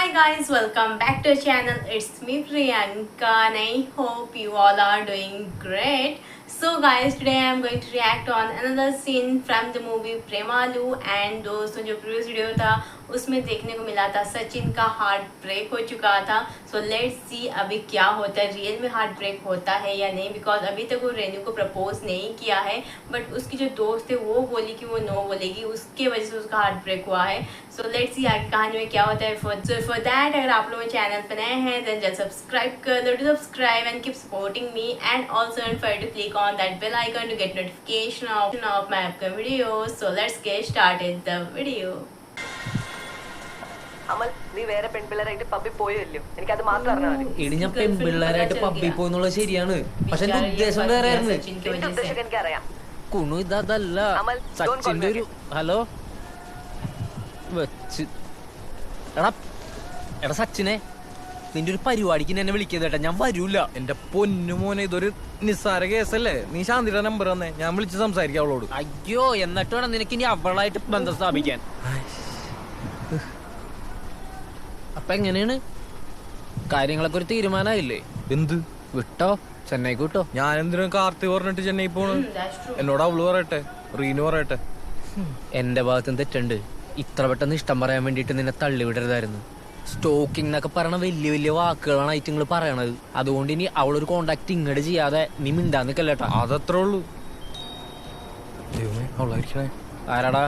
Hi guys, welcome back to our channel. It's me Priyanka and I hope you all are doing great. So guys, today I am going to react on another scene from the movie Premalu and दोस्तों जो previous video था उसमें देखने को मिला था सचिन का heart break हो चुका था. सो लेट्स सी अभी क्या होता है, रियल में हार्ट ब्रेक होता है या नहीं, बिकॉज अभी तक वो रेनू को प्रपोज नहीं किया है बट उसकी जो दोस्त है वो बोली कि वो नो बोलेगी, उसके वजह से उसका हार्ट ब्रेक हुआ है. सो लेट्स सी आगे कहानी में क्या होता है. फॉर दैट अगर आप लोग चैनल पर नए हैं देन जल्द सब्सक्राइब कर लो, to subscribe and keep supporting me and also don't forget to click on that bell icon to get notification of my upcoming videos. So let's get started the video. അമൽ, നീ വേറെ പെൺപിള്ളേരായിട്ട് പബ്ബിൽ പോയല്ലോ, എനിക്കത് മാത്രം അറിഞ്ഞാൽ മതി. ഇനി ഞാൻ പെൺപിള്ളേരായിട്ട് പബ്ബിൽ പോയെന്നുള്ളത് ശരിയാണ്, പക്ഷെ എന്റെ ഉദ്ദേശം വേറെ ആയിരുന്നു. നിന്റെ ഉദ്ദേശം എനിക്കറിയാം. കുണു ഇതല്ല സച്ചിന്റെ ഒരു ഹലോ വെച്ച് എടാ എടാ സച്ചിനെ, നിന്റെ ഒരു പരിപാടിക്ക് എന്നെ വിളിക്കുന്നത് കേട്ടാ, ഞാൻ വരൂല. എന്റെ പൊന്നു മോനെ, ഇതൊരു നിസ്സാര കേസല്ലേ. നീ ശാന്തിയുടെ നമ്പർ തന്നെ, ഞാൻ വിളിച്ച് സംസാരിക്കാം അവളോട്. അയ്യോ, എന്നിട്ട് വേണം നിനക്ക് ഇനി അവളായിട്ട് ബന്ധം സ്ഥാപിക്കാൻ. അപ്പൊ എങ്ങനെയാണ് കാര്യങ്ങളൊക്കെ? ഒരു തീരുമാനമായില്ലേ? എന്ത് വിട്ടോ? ചെന്നൈക്ക് വിട്ടോ? ഞാൻ എന്തിനും കാർത്തി പറഞ്ഞിട്ട് ചെന്നൈ പോണ്? എന്നോട് അവള് പറയട്ടെ, റീനു പറയട്ടെ. എന്റെ ഭാഗത്തും തെറ്റുണ്ട്. ഇത്ര പെട്ടെന്ന് ഇഷ്ടം പറയാൻ വേണ്ടിട്ട് നിന്നെ തള്ളിവിടരുതായിരുന്നു. സ്റ്റോക്കിംഗ് എന്നൊക്കെ പറയണ വലിയ വലിയ വാക്കുകളാണ് ഐറ്റങ്ങൾ പറയണത്. അതുകൊണ്ട് ഇനി അവളൊരു കോണ്ടാക്ട് ഇങ്ങോട്ട് ചെയ്യാതെ നീ മിണ്ടാന്ന് നിക്കല്ലേട്ടാ. അതത്രേ ഉള്ളൂ. അവളായിരിക്കണേ. ആരാടാ?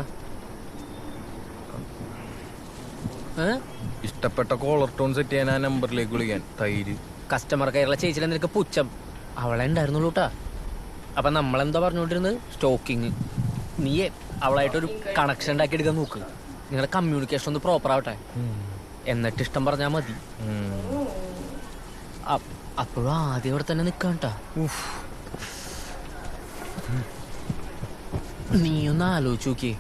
ഇഷ്ടപ്പെട്ട കോളർ ടോൺ സെറ്റ് ചെയ്യാൻ ആ നമ്പറിലേക്ക് വിളിക്കാൻ. തൈര് കസ്റ്റമർ കെയറിലെ ചേച്ചിയിലെ നിനക്ക് പുച്ഛം അവളെ ഉണ്ടായിരുന്നുള്ളൂ കേട്ടാ. അപ്പൊ നമ്മളെന്താ പറഞ്ഞോണ്ടിരുന്നത്? സ്റ്റോക്കിങ്. നീ അവളായിട്ടൊരു കണക്ഷൻ ഉണ്ടാക്കി എടുക്കാൻ നോക്ക്. നിങ്ങളുടെ കമ്മ്യൂണിക്കേഷൻ ഒന്ന് പ്രോപ്പർ ആവട്ടെ, എന്നിട്ട് ഇഷ്ടം പറഞ്ഞാ മതി. അപ്പോഴും ആദ്യം ഇവിടെ തന്നെ നിക്കാട്ടാ. നീയൊന്ന് ആലോചിച്ച് നോക്കിയേ.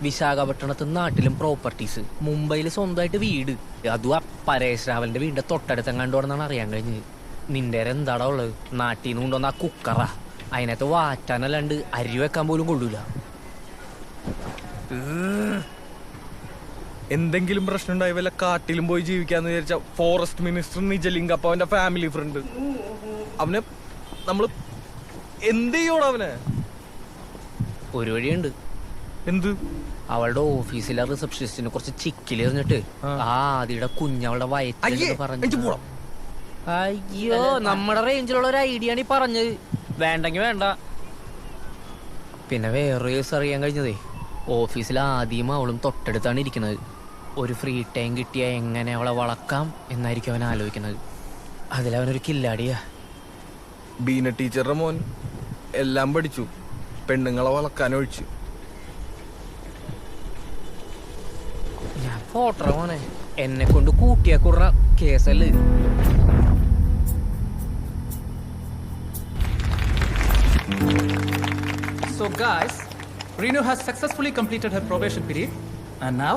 വിശാഖപട്ടണത്ത് നാട്ടിലും പ്രോപ്പർട്ടീസ്, മുംബൈയിൽ സ്വന്തമായിട്ട് വീട്, അതും ആ പരേഷ് രാവലിന്റെ വീടിന്റെ തൊട്ടടുത്തെങ്ങാണ്ടോടെന്നാണ് അറിയാൻ കഴിഞ്ഞത്. നിന്റെ എന്താടാ ഉള്ളത്? നാട്ടിൽ നിന്ന് കൊണ്ടുവന്ന ആ കുക്കറാ, അതിനകത്ത് വാറ്റാനല്ലാണ്ട് അരി വെക്കാൻ പോലും കൊള്ളൂല. എന്തെങ്കിലും പ്രശ്നം ഉണ്ടായി വല്ല കാട്ടിലും പോയി ജീവിക്കാന്ന് വിചാരിച്ച ഫോറസ്റ്റ് മിനിസ്റ്റർ നിജലിംഗപ്പ അവന്റെ ഫാമിലി ഫ്രണ്ട്. അവനെ നമ്മള് എന്ത് ചെയ്യോടാ അവനെ? ഒരു വഴിയുണ്ട്. എന്ത്? അവളുടെ ഓഫീസിലെ റിസപ്ഷനിസ്റ്റിനെ കുറച്ച് ചിക്കിലെറിഞ്ഞിട്ട് ആദിയുടെ കുഞ്ഞവളുടെ വയറ്റിൽ പറഞ്ഞു. അയ്യോ, നമ്മുടെ റേഞ്ചിലുള്ള ഒരു ഐഡിയ ആണ് ഈ പറഞ്ഞത്. വേണ്ടെങ്കി വേണ്ട. പിന്നെ വേറെ കേസ് അറിയാൻ കഴിഞ്ഞതേ, ഓഫീസിൽ ആദ്യം അവളും തൊട്ടടുത്താണ് ഇരിക്കുന്നത്. ഒരു ഫ്രീ ടൈം കിട്ടിയാൽ എങ്ങനെ അവളെ വളക്കാം എന്നായിരിക്കും അവൻ ആലോചിക്കുന്നത്. അതിലവനൊരു കില്ലാടിയാ. ബീന ടീച്ചറുടെ മോൻ എല്ലാം പഠിച്ചു, പെണ്ണുങ്ങളെ വളക്കാൻ ഒഴിച്ചു. ഞാൻ ഫോട്ടോ മോനെ, എന്നെ കൊണ്ട് കൂട്ടിയാ കുറ കേസല്ലേ. So guys, Renu has successfully completed her probation period and now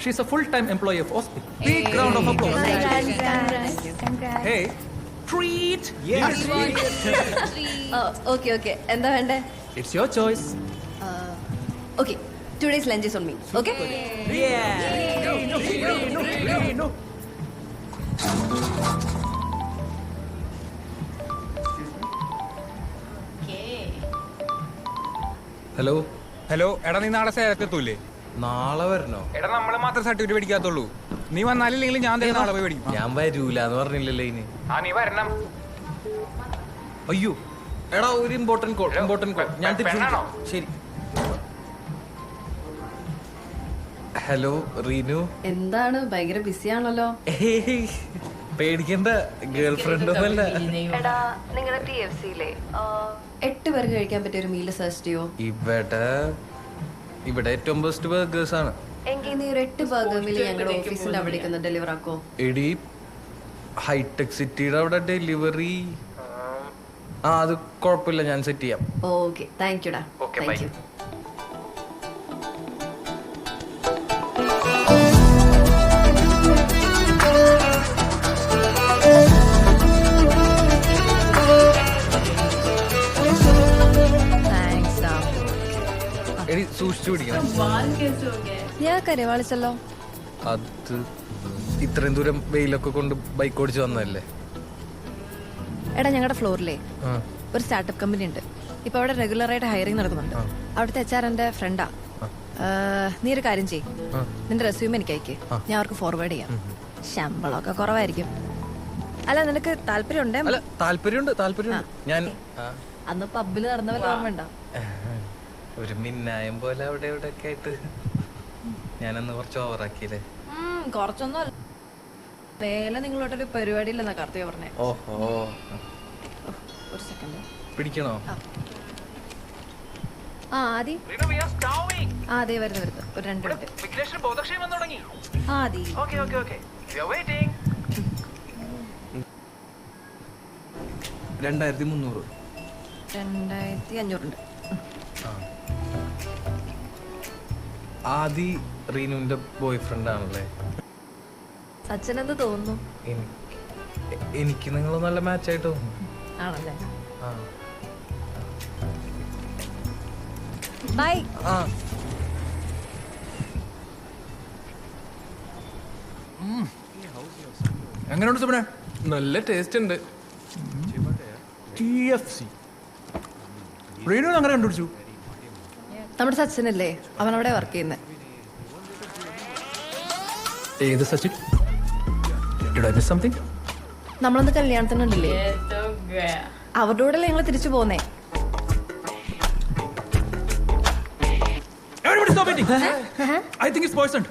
she's a full-time employee of Hospital. Big round of applause. Congrats. Hey, treat. Yes. Okay. എന്താ വേണ്ടേ? It's your choice. Okay, today's lunch is on me. Okay? Renu. Hello hello, എടാ നീ നാളെ സേലത്തെത്തൂലേ? നാളെ വരണോ? എടാ നമ്മള് മാത്രം സർട്ടിഫിക്കറ്റ് മേടിക്കാത്തുള്ളൂ. നീ വന്നാലില്ലെങ്കിൽ ഞാൻ തന്നെ നാളെ പോയി മേടിക്കും. ഞാൻ വരൂല എന്ന് പറഞ്ഞില്ലല്ലോ ഇനി. നീ വരണം. അയ്യോ എടാ, ഒരു ഇമ്പോർട്ടന്റ് കോൾ. ഞാൻ തിരിച്ചു പെണ്ണാണോ? ശരി. ഹലോ റീനു. എന്താണ് ഭയങ്കര ബിസി ആണല്ലോ? പേടിക്കണ്ട, ഗേൾ ഫ്രണ്ട് ഒന്നല്ല. എടാ, നിങ്ങളുടെ TFC-യിലെ 8 പേർക്ക് കഴിക്കാൻ പറ്റിയ ഒരു മീൽ സെർച്ച് ചെയ്യോ? ഇവിടെ ഏറ്റവും ബെസ്റ്റ് ബർഗേഴ്സ് ആണ്. എങ്കിൽ നീ ഒരു 8 ബർഗർ മീൽ ഞങ്ങളുടെ ഓഫീസിന്റെ അവിടേക്ക് ഒന്ന് ഡെലിവർ ആക്കോ? എടി, ഹൈടെക് സിറ്റിയുടെ അവിടെ ഡെലിവറി. അത് കുഴപ്പമില്ല, ഞാൻ സെറ്റ് ചെയ്യാം. ഓക്കെ, താങ്ക് യുടാ. Thank you. എടി, സൂക്ഷിച്ചു പിടിക്കണം. बाल कैसे हो गए? ഞാൻ കരവാളിച്ചല്ലോ. അത് ഇത്രയും ദൂരം വെയിലൊക്കെ കൊണ്ട് ബൈക്ക് ഓടിച്ച് വന്നതല്ലേ? എടാ ഞങ്ങളുടെ ഫ്ലോറിലെ ആ. ഒരു സ്റ്റാർട്ടപ്പ് കമ്പനി ഉണ്ട്. ഇപ്പൊ അവിടെ റെഗുലർ ആയിട്ട് ഹയറിംഗ് നടക്കുന്നുണ്ട്. അവിടുത്തെ HR എന്റെ ഫ്രണ്ടാ. നീ ഒരു കാര്യം ചെയ്യ്, നിന്റെ റെസ്യൂം എനിക്ക് അയക്ക്, ഞാൻ അവർക്ക് ഫോർവേഡ് ചെയ്യാം. ശമ്പളമൊക്കെ കുറവായിരിക്കും. അല്ല നിനക്ക് താല്പര്യം ഉണ്ടേ? അല്ല താല്പര്യമുണ്ട്. ഞാൻ അന്ന് പബ്ബിൽ നടന്ന വല്ല ഓർമ്മ ഉണ്ടോ? ഒരു മിന്നായം പോലെ അവിടെ ഇവിടെ ഒക്കെ ആയിട്ട് ഞാനന്ന് കുറച്ച് ഓവറാക്കിയില്ലേ? കുറച്ചൊന്നും അല്ല. വേല നിങ്ങളോട്ടൊരു പരിപാടിയില്ലെന്നാ കാർത്തിക പറഞ്ഞേ. ഓഹോ, ഒരു സെക്കൻഡ് പിടിക്കണോ? ആദി അതെ വരുന്നു ഒരു 2 മിനിറ്റ്. 2300. 2500 ഉണ്ട്. ആദി റീനുവിന്റെ ബോയ് ഫ്രണ്ട് ആണല്ലേ? സച്ചിൻ എന്ത് തോന്നുന്നു? എനിക്ക് നിങ്ങൾ നല്ല മാച്ചായിട്ട് തോന്നുന്നു. ആണല്ലേ? ആ. ബൈ. ആ. എങ്ങനെയുണ്ട് സുബിനെ? നല്ല ടേസ്റ്റ് ഉണ്ട്. TFC. റീനു അങ്ങനെ കണ്ടുപിടിച്ചു? നമ്മുടെ സച്ചിനല്ലേ, അവൻ അവിടെ വർക്ക് ചെയ്യുന്നത്. ഏത് Sachin? Did I miss something? നമ്മളൊന്ന് കല്യാണത്തിനുണ്ടല്ലേ, അവരുടെ കൂടെ ഞങ്ങൾ തിരിച്ചു പോന്നേ. Everybody stop eating. I think it's poisoned.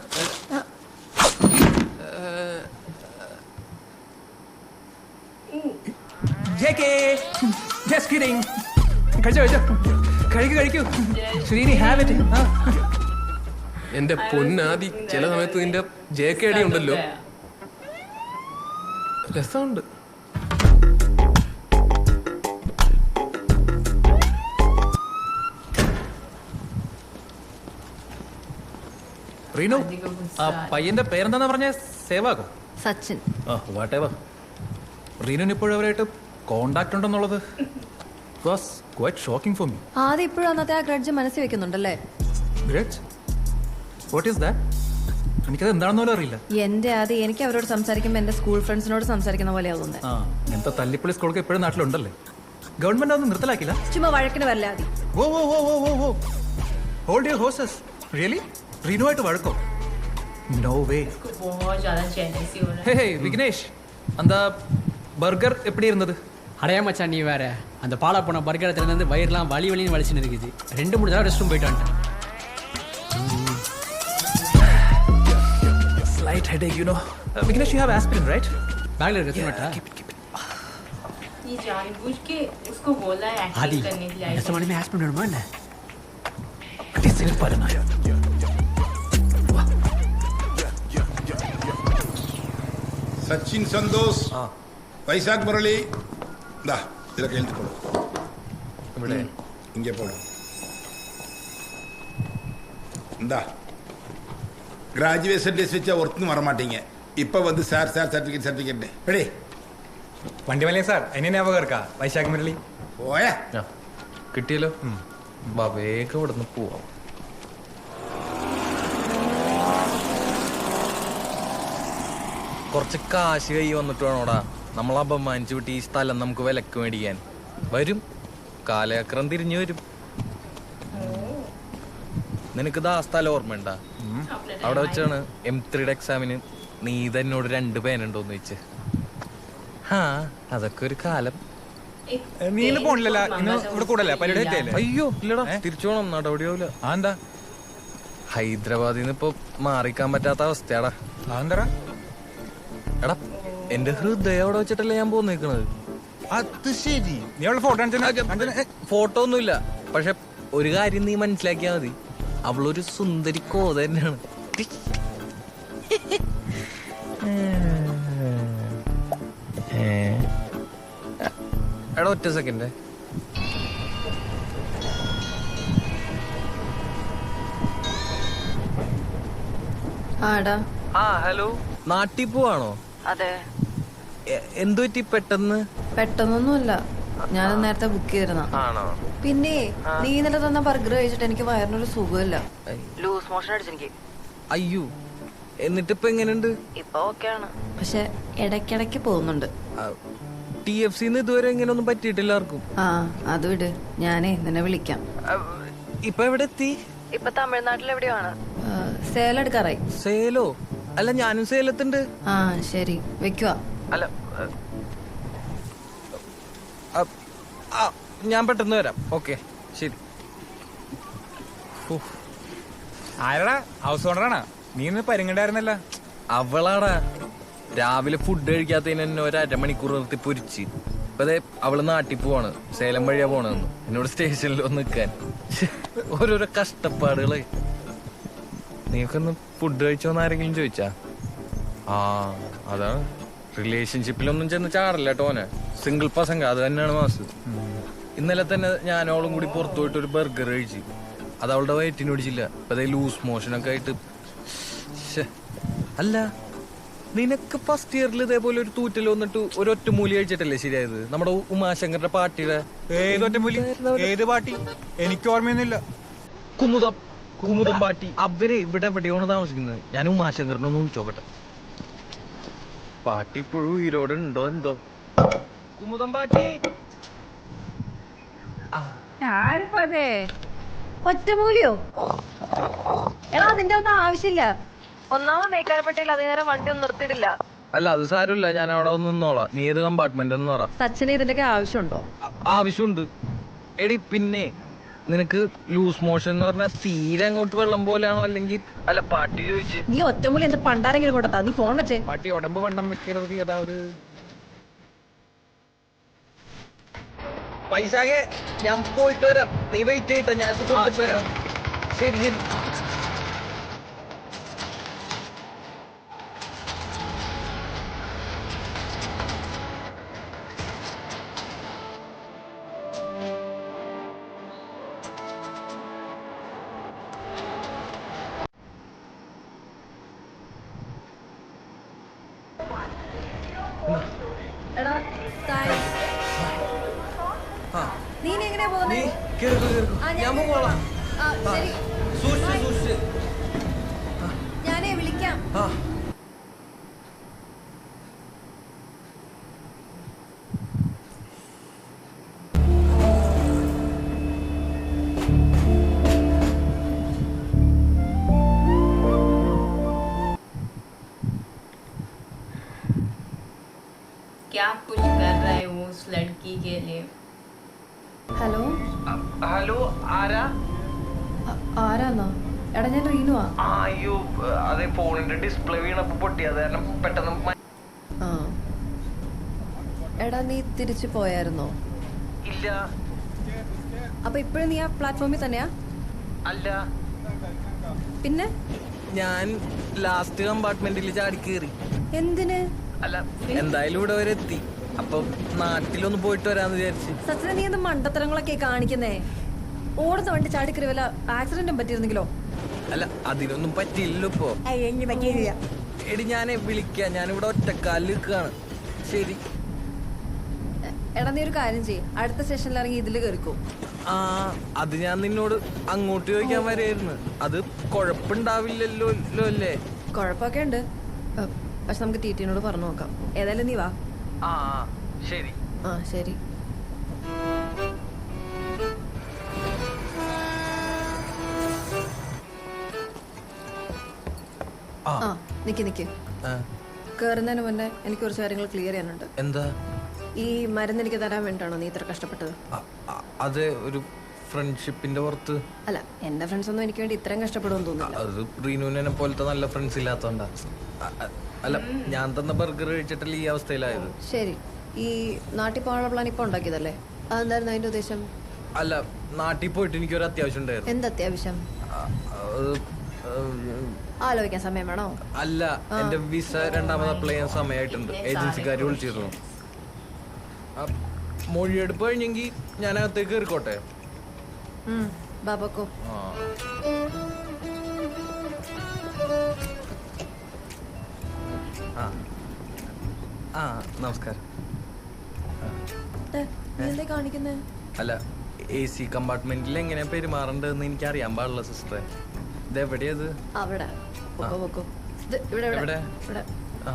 JK. Just kidding. കഴിക്കൂ. Sreeni have it. എന്റെ പൊന്നാദി, ചില സമയത്ത് നിന്റെ JK അടി ഉണ്ടല്ലോ, രസമുണ്ട്. റീനു, ആ പയ്യന്റെ പേരെന്താന്ന് പറഞ്ഞ? സേവാകോ? സച്ചിൻ. Whatever. റീനുവിന് ഇപ്പോഴും അവരായിട്ട് കോണ്ടാക്ട് ഉണ്ടെന്നുള്ളത് was quite shocking for me. ആദ്യം ഇപ്പോഴും അന്നത്തെ ആ ഗ്രഡ്ജ് മനസ്സിൽ വെക്കുന്നുണ്ടല്ലേ? ഗ്രഡ്ജ്? What is that? എനിക്കത് എന്താണെന്ന് പോലും അറിയില്ല. എന്റെ ആദ്യം എനിക്ക് അവരോട് സംസാരിക്കുമ്പോൾ എന്റെ സ്കൂൾ ഫ്രണ്ട്സിനോട് സംസാരിക്കുന്ന പോലെ ആവുന്നത്. ആ, ഇങ്ങനത്തെ തല്ലിപ്പള്ളി സ്കൂളൊക്കെ ഇപ്പോഴും നാട്ടിലുണ്ടല്ലേ? ഗവൺമെന്റ് അതൊന്നും നിർത്തലാക്കില്ല? ചുമ്മാ വഴക്കിന് വരല ആദ്യം. Hold your horses. റിയലി? റീനുവായിട്ട് വഴക്കോ? No way. ഹേ വിഘ്നേഷ്, அந்த பர்கர் எப்படி இருந்தது? அடையா மச்சான், நீ வேற அந்த பாலா போன பர்கரை திறந்து வயிறுலாம் வலின்னு வலிச்சுன்னு இருக்குது. 2-3 தடவை ரெஸ்ட் ரூம் போயிட்டு வந்துட்டேன். Slight headache, you know. Vignesh, you have aspirin, right? Bag ले रखा है. Keep it. ये जानबूझ के उसको बोला है आदि एक्टिंग करने के लिए. ऐसा माने में एस्पिरिन डरमा है. Please sit पर ना. സച്ചിൻ സന്തോഷ്, വൈശാഖ് മുരളി, ഇതൊക്കെ എഴുതിക്കോളൂ. ഇവിടെ ഇங்கே போடும். இந்தா கிராஜுவேஷன் டேஸ் வச்சா ஒருத்தனும் வரமாட்டீங்க. இப்போ வந்து சார் சர்டிஃபிகேட் ரெடி. വണ്ടി മലയ സാർ, എന്നെ ஞாபகம் இருக்கா? വൈശാഖ് മുരളി പോയാ കിട്ടിയല്ലോ. വേഗം ഇവിടെ നിന്ന് പോവാം. കുറച്ച് കാശ് കൈ വന്നിട്ട് വേണോടാ നമ്മൾ അപമാനിച്ചു വിട്ട് ഈ സ്ഥലം നമുക്ക് വിലക്ക് മേടിക്കാൻ. വരും, കാലചക്രം തിരിഞ്ഞു വരും. നിനക്ക് ആ സ്ഥലം ഓർമ്മയുണ്ടാ? അവിടെ വെച്ചാണ് M3യുടെ എക്സാമിന് നീ തന്നോട് 2 പേനുണ്ടോന്ന് വെച്ച്. അതൊക്കെ ഒരു കാലം. നീ ഇന്ന് പോണില്ലല്ലോ, ഇന്ന് ഇവിടെ കൂടല്ലേ? പരിപാടി തെറ്റല്ലേ? അയ്യോ ഇല്ലടാ, തിരിച്ചു പോണം, നടപടിയാവില്ല. എന്താ? ഹൈദരാബാദിൽ നിന്ന് ഇപ്പൊ മാറിക്കാൻ പറ്റാത്ത അവസ്ഥയാടാ. അതെന്താ? എടാ എന്റെ ഹൃദയം അവിടെ വെച്ചിട്ടല്ലേ ഞാൻ പോന്നേക്കണത്. അത് ശരി. നീ അവളുടെ ഫോട്ടോ ഫോട്ടോ ഒന്നുമില്ല, പക്ഷെ ഒരു കാര്യം നീ മനസ്സിലാക്കിയാ മതി, അവളൊരു സുന്ദരി കോത തന്നെയാണ്. എടാ ഒറ്റ സെക്കൻഡ്. ഹലോ, നാട്ടിൽ പോവാണോ? അതെ. എന്തു പറ്റി പെട്ടെന്ന്? പെട്ടെന്നൊന്നുമല്ല, ഞാൻ നേരത്തെ ബുക്ക് ചെയ്തിരുന്ന. ആണോ? പിന്നെ നീ ഇന്നലെ തന്ന ബർഗർ കഴിച്ചിട്ട് എനിക്ക് വയറിനൊരു സുഖമില്ല. ലൂസ് മോഷൻ അടിച്ചെനിക്ക്. അയ്യോ, എന്നിട്ടിപ്പോ എങ്ങനെയുണ്ട്? ഇപ്പൊ ഓക്കെയാണ്, പക്ഷെ ഇടയ്ക്കിടയ്ക്ക് പോകുന്നുണ്ട്. TFC ഇതുവരെ ഇങ്ങനെ ഒന്നും പറ്റിയിട്ടില്ല ആർക്കും. ആ അത് വിട്, ഞാനേ നിന്നെ വിളിക്കാം. ഇപ്പൊ എവിടെ എത്തി? ഇപ്പൊ തമിഴ്നാട്ടിൽ എവിടെയാണ്? സേലം എടുക്കാറായി. സേലോ? അല്ല ഞാനും സേലത്തുണ്ട്. ആ ശരി, വെക്കുവാ. അല്ല ഞാൻ പെട്ടെന്ന് വരാം. ഓക്കെ ശരി. ആരടാ? ഹൗസ് ഓണറാണ്. നീ ഇന്ന് പരിങ്ങണ്ടായിരുന്നല്ല? അവളാടാ രാവിലെ ഫുഡ് കഴിക്കാത്തതിന് എന്നെ ഒരു അരമണിക്കൂർ നിർത്തി പൊരിച്ച്. ഇപ്പൊ അതെ അവള് നാട്ടിൽ പോവാണ്, സേലം വഴിയാ പോണെന്ന്. എന്നോട് സ്റ്റേഷനിൽ ഒന്ന് നിൽക്കാൻ. ഓരോരോ കഷ്ടപ്പാടുകള്. നീക്കൊന്ന് ഫുഡ് കഴിച്ചോന്ന് ആരെങ്കിലും ചോദിച്ചാ? ആ അതാണ്. റിലേഷൻഷിപ്പിലൊന്നും ചെന്ന് ചാടല്ല ടോനെ. സിംഗിൾ പസങ്ക അത് തന്നെയാണ് മാസ്. ഇന്നലെ തന്നെ ഞാനോളും കൂടി പുറത്തു പോയിട്ട് ഒരു ബർഗർ കഴിച്ച്. അത് അവളുടെ വയറ്റിന് പിടിച്ചില്ല. ഇപ്പൊ അതേ ലൂസ് മോഷനൊക്കെ ആയിട്ട്. അല്ല നിനക്ക് ഫസ്റ്റ് ഇയറിൽ ഇതേപോലെ ഒരു തൂറ്റൽ വന്നിട്ട് ഒരു ഒറ്റമൂലി കഴിച്ചിട്ടല്ലേ ശരിയായത്? നമ്മുടെ ഉമാശങ്കറിന്റെ പാർട്ടിയുടെ. ഏതൊറ്റമൂലി? ഏത് പാർട്ടി? എനിക്ക് ഓർമ്മയൊന്നുമില്ല. കുമുദം പാർട്ടി. അവര് ഇവിടെ എവിടെയാണ് താമസിക്കുന്നത്. ഞാൻ ഉമാശങ്കറിനെ ഒന്ന് വിളിച്ചോക്കട്ടെ. പാർട്ടി ഇപ്പോഴും ഉയരോടെ ഉണ്ടോ എന്തോ. കുമുദം പാർട്ടി. ആരിപ്പതേ ഒറ്റമൂലിയോ? എടാ അതിന്റെ ഒന്നും ആവശ്യമില്ല. ഒന്നാമത് മേക്കാരപ്പെട്ടില്ല, അതേ നേരം വണ്ടി ഒന്നും നിർത്തിയിട്ടില്ല. അല്ല അത് സാരമില്ല, ഞാൻ അവിടെ ഒന്ന് നിന്നോളാം. നീ ഏത് കമ്പാർട്ട്മെന്റ് എന്ന് പറ. സച്ചിന് ഇതിന്റെയൊക്കെ ആവശ്യമുണ്ടോ? ആവശ്യമുണ്ട്. എടി പിന്നെ നിനക്ക് ലൂസ് മോഷൻ എന്ന് പറഞ്ഞാൽ തീരെ അങ്ങോട്ട് വെള്ളം പോലെയാണോ അല്ലെങ്കിൽ അല്ല പാട്ടി ചോദിച്ച്? നീ ഒറ്റമൂലി എന്ത് പണ്ടാരെങ്കിലും കൊണ്ടാ? നീ ഫോൺ വെച്ചേ. പാർട്ടി ഉടമ്പ് വണ്ണം വെക്കരുത്. ഏതാവത് പൈസക്കെ ഞാൻ പോയിട്ട് വരാം. നീ വെയിറ്റ് ചെയ്തിട്ട് ഞാൻ വരാം. ശരി ശരി. എടാ നീ എങ്ങനെയാ പോകുന്നേ? ഞാൻ പോകോളാം. ഞാനേ വിളിക്കാം. क्या कुछ कर रहा है वो उस लड़की के लिए? ഹലോ ഹലോ ആരാ? ആരാന്നോ? എടാ ഞാൻ റീനുവാ. അയ്യോ അതെ ഫോണിന്റെ ഡിസ്പ്ലേ വീണപ്പോ പൊട്ടിയത് കാരണം പെട്ടെന്ന്. ആ എടാ നീ തിരിച്ചു പോയായിരുന്നോ? ഇല്ല. അപ്പൊ ഇപ്പോഴും നീ ആ പ്ലാറ്റ്ഫോമിൽ തന്നെയാ? അല്ല പിന്നെ ഞാൻ ലാസ്റ്റ് കമ്പാർട്ട്മെന്റിൽ ചാടി കയറി. എന്തിന്? അല്ല എന്തായാലും ഇവിടെ വരെ എത്തി. അപ്പൊ നാട്ടിലൊന്ന് പോയിട്ട് വരാന്ന് വിചാരിച്ചു. സച്ചിനെ നീ എന്ത് മണ്ടത്തരങ്ങളൊക്കെ കാണിക്കുന്നേ? ഓടുന്ന വണ്ടി ചാടിക്കറി വല്ല ആക്സിഡന്റും പറ്റിയിരുന്നെങ്കിലോ? അല്ല അതിനൊന്നും പറ്റില്ലല്ലോ ഇപ്പൊ. എടി ഞാനെ വിളിക്കാം, ഞാനിവിടെ ഒറ്റക്കാലിൽ നിൽക്കുകയാണ്. ശരി. എടാ നീ ഒരു കാര്യം ചെയ്യ്, അടുത്ത സ്റ്റേഷനിൽ ഇറങ്ങി ഇതിൽ കയറിക്കോ. ആ അത് ഞാൻ നിന്നോട് അങ്ങോട്ട് ചോദിക്കാൻ വരെയായിരുന്നു. അത് കുഴപ്പമുണ്ടാവില്ലല്ലോ അല്ലേ? കുഴപ്പമൊക്കെ ഉണ്ട്, പക്ഷെ നമുക്ക് TTനോട് പറഞ്ഞു നോക്കാം. ഏതായാലും നീ വാ. ആ ശരി. ആ ശരി. ആ നിക്ക് കേറുന്നതിന് മുന്നേ എനിക്ക് കുറച്ച് കാര്യങ്ങൾ ക്ലിയർ ചെയ്യാനുണ്ട്. എന്താ? ഈ മരുന്ന് എനിക്ക് തരാൻ വേണ്ടിയാണോ നീ ഇത്ര കഷ്ടപ്പെട്ടത്? അതെ, ഒരു ഫ്രണ്ട്ഷിപ്പിന്റെ പുറത്ത്. അല്ല എന്റെ ഫ്രണ്ട്സ് ഒന്നും എനിക്ക് വേണ്ടി ഇത്രയും കഷ്ടപ്പെടുമെന്ന് തോന്നുന്നില്ല. അത് റീനുവിനെ പോലത്തെ നല്ല ഫ്രണ്ട്സ് ഇല്ലാത്തോണ്ടാ. അല്ല ഞാൻ തന്ന ബർഗർ കഴിച്ചിട്ടല്ലേ ഈ അവസ്ഥയിലായത്. ശരി, ഈ നാട്ടിൽ പോകാനുള്ള പ്ലാൻ ഇപ്പൊ ഉണ്ടാക്കിയതല്ലേ? അതെന്തായിരുന്നു അതിന്റെ ഉദ്ദേശം? അല്ല നാട്ടിൽ പോയിട്ട് എനിക്കൊരു അത്യാവശ്യം ഉണ്ടായിരുന്നു. എന്ത് അത്യാവശ്യം? ആലോചിക്കാൻ സമയം വേണോ? അല്ല എന്റെ വിസ രണ്ടാമത് അപ്ലൈ ചെയ്യാൻ സമയമായിട്ടുണ്ട്. ഏജൻസിക്കാർ വിളിച്ചിരുന്നു. മൊഴിയെടുപ്പ് കഴിഞ്ഞെങ്കിൽ ഞാൻ അകത്തേക്ക് കയറിക്കോട്ടെ? ബാബക്കോ ആ നമസ്കാരം. എന്താ കാണിക്കുന്നേ? അല്ല AC കമ്പാർട്ട്മെന്റിൽ എങ്ങനെയാ പെരുമാറേണ്ടതെന്ന് എനിക്ക് അറിയാൻ പാടില്ല സിസ്റ്ററെ. ഇതെവിടെയത്? അവിടെ പൊക്കോ. ഇവിടെ എവിടെ? ഇവിടെ ആ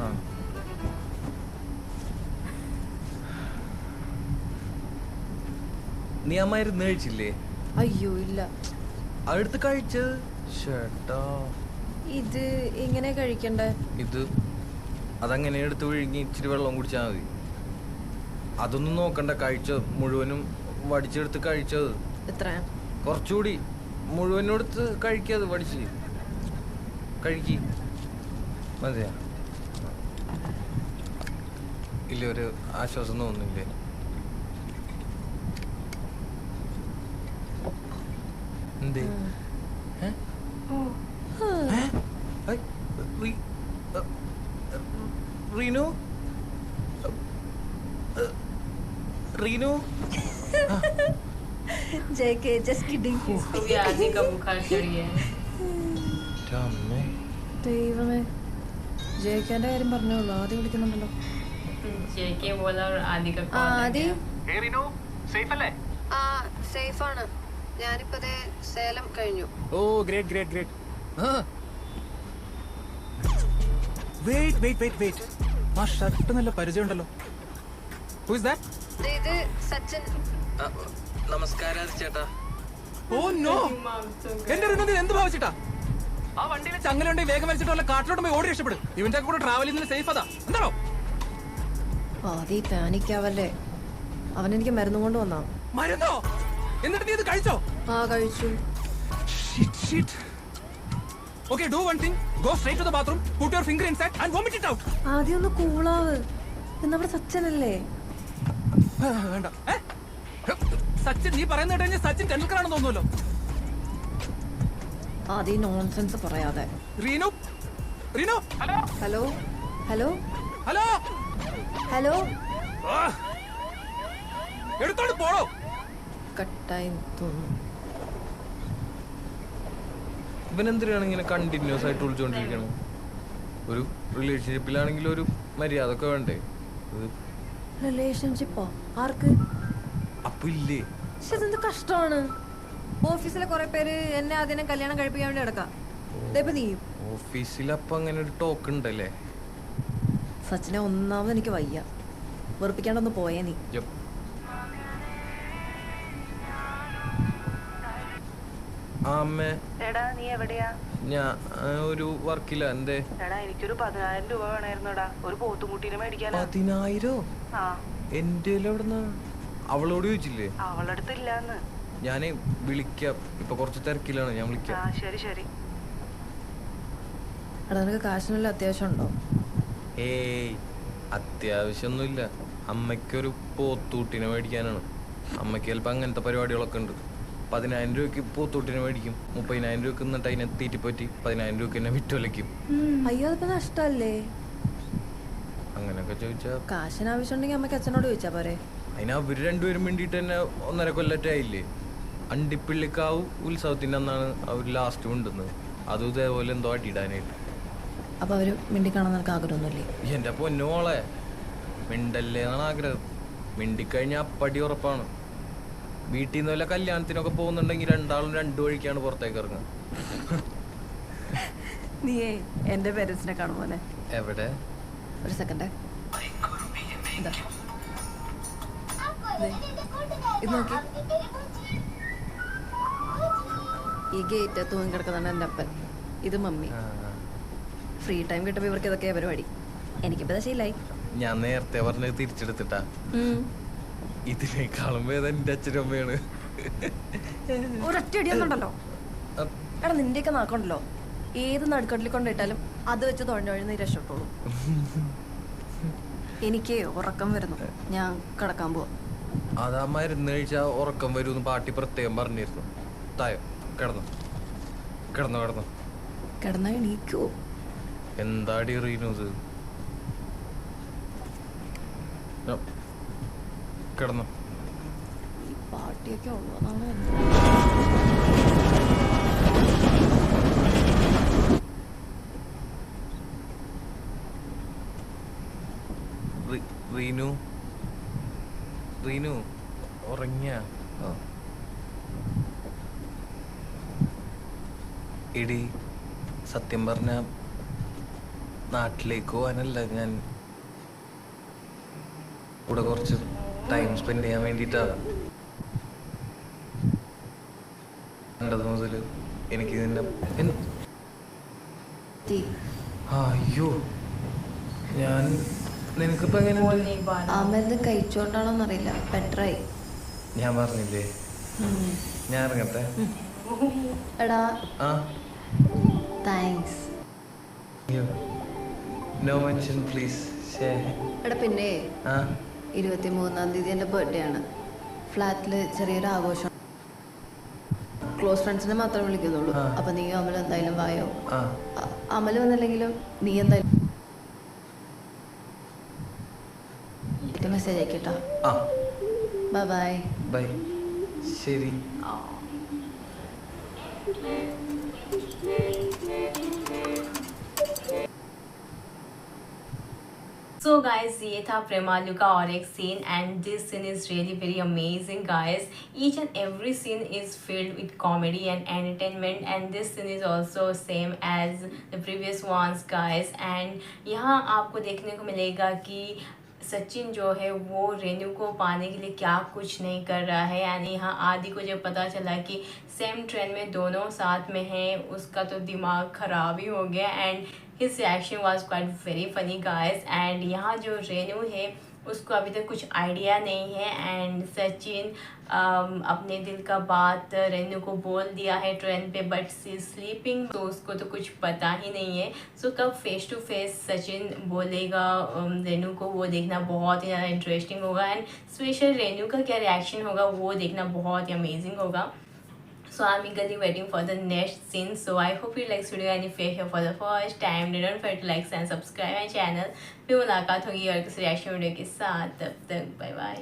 നീ ആ മരുന്ന് കഴിച്ചില്ലേ? അയ്യോ ഇല്ല. അടുത്ത് കഴിച്ചത് ചേട്ടാ. ഇത് ഇങ്ങനെ കഴിക്കണ്ടേ? ഇത് അതങ്ങനെ എടുത്ത് വിഴുങ്ങി ഇച്ചിരി വെള്ളം കുടിച്ചാൽ മതി. അതൊന്നും നോക്കണ്ട, കഴിച്ചത് മുഴുവനും വടിച്ചെടുത്ത് കഴിച്ചത്. എത്ര? കുറച്ചുകൂടി മുഴുവനും എടുത്ത് കഴിക്കത് വടിച്ച് കഴിക്കി. മതിയാ? ഇല്ല, ഒരു ആശ്വാസം തോന്നുന്നില്ലേ? എന്തേ? Reenu Reenu JK, just kidding. इसको भी आदि का बुखार चढ़ गया है. ദൈവമേ, ജയിക്കാന്റെ കാര്യം പറഞ്ഞോളൂ. ആദ്യം വിളിക്കുന്നുണ്ടല്ലോ. JK बोला और आदि का कॉल. ആദി Oh, സേഫ് ആണ്. ഞാനിപ്പോ സേലം കഴിഞ്ഞു. great. Wait. ആ ഷർട്ട് നല്ല പരിചയമുണ്ടല്ലോ. Who is that? ഇത് സച്ചിൻ. നമസ്കാരം ചേട്ടാ. Oh no. എന്റെ റിനു എന്ത് ഭാവിച്ചിട്ടാ? ആ വണ്ടിയിലെ ചങ്ങലുണ്ടെങ്കിൽ വേഗം വലിച്ചിട്ട് കാട്ടിലോട്ട് പോയി ഓടി രക്ഷപ്പെടും. ഇവന്റെ കൂടെ ട്രാവൽ ചെയ്യുന്നത് സേഫ് അതാ. എന്താണോ? ആദി പാനിക്കാവല്ലേ. അവൻ എനിക്ക് മരുന്നും കൊണ്ട് വന്നാ. മരുന്നോ? എന്നിട്ട് നീ ഇത് കഴിച്ചോ? ആ കഴിച്ചു. Shit. Okay, do one thing. Go straight to the bathroom, put your finger inside and vomit it out. ആദ്യം ഒന്ന് കൂളാവ്. നമ്മുടെ സച്ചിനല്ലേ? വേണ്ട. സച്ചിൻ, നീ പറയുന്ന കേട്ട് കഴിഞ്ഞാൽ സച്ചിൻ ടെണ്ടുൽക്കർ ആണെന്ന് തോന്നുമല്ലോ. ആദ്യം നോൺസെൻസ് പറയാതെ. റീനു. ഹലോ. എടുത്തോണ്ട് പോടോ. കട്ടായി തോന്നുന്നു. ഇവനെന്തിനാണ് ഇങ്ങനെ കണ്ടിന്യൂസ് ആയിട്ട് വിളിച്ചോണ്ടിരിക്കണം? ഒരു റിലേഷൻഷിപ്പിലാണെങ്കിൽ ഒരു മര്യാദ ഒക്കെ വേണ്ടേ? റിലേഷൻഷിപ്പോ? ആർക്ക്? അപ്പൊ ഇല്ലേ? പക്ഷെ ഇതെന്ത് കഷ്ടമാണ്. ഓഫീസിലെ കുറെ പേര് എന്നെ ആദ്യം കല്യാണം കഴിപ്പിക്കാൻ വേണ്ടി കിടക്കാം. നീ ഓഫീസിൽ അപ്പൊ അങ്ങനെ ഒരു ടോക്ക് ഉണ്ടല്ലേ? സച്ചിനെ ഒന്നാമത് എനിക്ക് വയ്യ. വെറുപ്പിക്കാണ്ടൊന്ന് പോയേ നീ. നീ എവിടെയാ? ഞാൻ ഒരു വർക്കില്ല. എന്തേ? എനിക്കൊരു 10,000 രൂപ വേണമായിരുന്നുടാ, ഒരു പോത്തുംകുട്ടീനെ മേടിക്കാനാ. 10,000? ആ, എന്റെ എവിടുന്ന? അവളോട് ചോദിച്ചില്ലേ? അവളടുത്തില്ലാന്ന്. ഞാനേ വിളിക്കാം, ഇപ്പൊ കുറച്ച് തിരക്കിലാണ്, ഞാൻ വിളിക്കാം. ശരി. എടാ, നിനക്ക് കാശിനുള്ള അത്യാവശ്യം ഉണ്ടോ? ഏയ്, അത്യാവശ്യമൊന്നുമില്ല. അമ്മയ്ക്കൊരു പോത്തൂട്ടിനെ മേടിക്കാനാണ്. അമ്മയ്ക്ക് ചിലപ്പോൾ അങ്ങനത്തെ പരിപാടികളൊക്കെ ഉണ്ട്. 10,000 രൂപയ്ക്ക് പോത്തൂട്ടിനെ മേടിക്കും. 30,000 രൂപക്ക് എന്നിട്ട് അതിനെ തീറ്റിപ്പറ്റി 10,000 രൂപക്ക് തന്നെ വിറ്റൊലയ്ക്കും. അയ്യോ, അതിപ്പോ നഷ്ടല്ലേ? അങ്ങനെയൊക്കെ ചോദിച്ചാ കാശിന് ആവശ്യം ഉണ്ടെങ്കിൽ അമ്മയ്ക്ക് അച്ഛനോട് ചോദിച്ചാ പോരെ? അതിന് അവര് രണ്ടുപേരും വേണ്ടിയിട്ട് തന്നെ 1.5 കൊല്ലറ്റായില്ലേ. അണ്ടിപ്പിള്ളിക്കാവ് ഉത്സവത്തിന്റെ അന്നാണ് അവർ ലാസ്റ്റ് കൊണ്ടുവന്നത്. അതും ഇതേപോലെ എന്തോ അടിയിടാനായിട്ട്. അപ്പൊ അവര് മിണ്ടിക്കാണാൻ നിനക്ക് ആഗ്രഹമൊന്നുമില്ലേ? എന്റെ പൊന്നോളെ, മിണ്ടല്ലേ എന്നാണ് ആഗ്രഹം. മിണ്ടിക്കഴിഞ്ഞാൽ അപ്പടി ഉറപ്പാണ്. വീട്ടിൽ നിന്ന് വല്ല കല്യാണത്തിനൊക്കെ പോകുന്നുണ്ടെങ്കിൽ രണ്ടാളും 2 വഴിക്കാണ് പുറത്തേക്ക് ഇറങ്ങുക. നീയേ എന്റെ പേരൻസിനെ കാണുമ്പോലെ. എവിടെ? ഒരു സെക്കൻഡ്. ഇത് നോക്കി. ഈ ഗേറ്റ് തൂങ്ങി കിടക്കുന്നതാണ് എൻ്റെ അപ്പൻ. ഇത് മമ്മി. ഫ്രീ ടൈം കിട്ടുമ്പോ ഇവർക്ക് ഇതൊക്കെയാ പരിപാടി. എനിക്കിപ്പോ ശീലായി. ഞാൻ നേരത്തെ പറഞ്ഞത് തിരിച്ചെടുത്തിട്ടാ. ഇതിനേക്കാളും വേദന എന്റെ അച്ഛനും അമ്മയാണ്. ഒരൊറ്റ അടിയൊന്നുണ്ടല്ലോ. എടാ, നിന്റെയൊക്കെ നാക്കുണ്ടല്ലോ, ഏത് നടുക്കട്ടിൽ കൊണ്ടിട്ടാലും അത് വെച്ച് തൊഴഞ്ഞൊഴിഞ്ഞ് രക്ഷപ്പെട്ടോളൂ. എനിക്ക് ഉറക്കം വരുന്നു, ഞാൻ കിടക്കാൻ പോവാ. അതാ മരുന്ന് കഴിച്ചാ ഉറക്കം വരുമെന്ന് പാട്ടി പ്രത്യേകം പറഞ്ഞിരുന്നു. തായോ, കിടന്നു. കിടന്നാ എണീക്കോ? എന്താടി റീനൂസ്? കിടന്നു. ഈ പാട്ടിയൊക്കെ ഉള്ളതാണ്. റീനു ഉറങ്ങിയ? എടി, സത്യം പറഞ്ഞ നാട്ടിലേക്ക് പോകാനല്ല, ഞാൻ കൂടെ കുറച്ച് ടൈം സ്പെൻഡ് ചെയ്യാൻ വേണ്ടിയിട്ടാണ്. കണ്ടത് മുതൽ എനിക്ക് നിന്നെ അയ്യോ, ഞാൻ നിനക്കിപ്പോ എങ്ങനെ? അമ്മ കഴിച്ചോണ്ടാണോന്നറിയില്ല, ബെറ്ററായി. ഞാൻ പറഞ്ഞില്ലേ, ഞാൻ ഇറങ്ങട്ടെ. എടാ ആ താങ്ക്സ്. No mention please. എടാ പിന്നെ ആ 23-ാം തീയതി എൻ്റെ ബർത്ത്ഡേ ആണ്. ഫ്ലാറ്റിൽ ചെറിയൊരു ആഘോഷം. ക്ലോസ് ഫ്രണ്ട്സിനെ മാത്രമേ വിളിക്കുന്നുള്ളൂ. അപ്പൊ നീയും അമലും എന്തായാലും വായോ. അമല് വന്നില്ലെങ്കിലും നീ എന്തായാലും മെസ്സേജ് അയക്കട്ടോ. Bye bye. ബൈ. ശരി. So guys, ये था प्रेमालू का और एक scene and this scene is really very amazing guys. Each and every scene is filled with comedy and entertainment and this scene is also same as the previous ones guys. And यहाँ आपको देखने को मिलेगा कि सचिन जो है वो रेनू को पाने के लिए क्या कुछ नहीं कर रहा है। यानी यहाँ आदि को जब पता चला कि सेम ट्रेन में दोनों साथ में हैं, उसका तो दिमाग ख़राब ही हो गया and his reaction was quite very funny guys. And यहाँ जो रेनू है उसको अभी तक कुछ आइडिया नहीं है एंड सचिन अपने दिल का बात रेनू को बोल दिया है ट्रेन पे बट सी स्लीपिंग, तो उसको तो कुछ पता ही नहीं है। सो कब फेस टू फेस सचिन बोलेगा रेनू को, वो देखना बहुत ही ज़्यादा इंटरेस्टिंग होगा एंड स्पेशल रेनू का क्या रिएक्शन होगा वो देखना बहुत ही अमेजिंग होगा। So I'm eagerly waiting for the next scene. So I hope you like this video and if you're here for the first time, don't forget to like and subscribe my channel. फिर मुलाकात होगी और किसी reaction video के साथ, तब तक bye bye.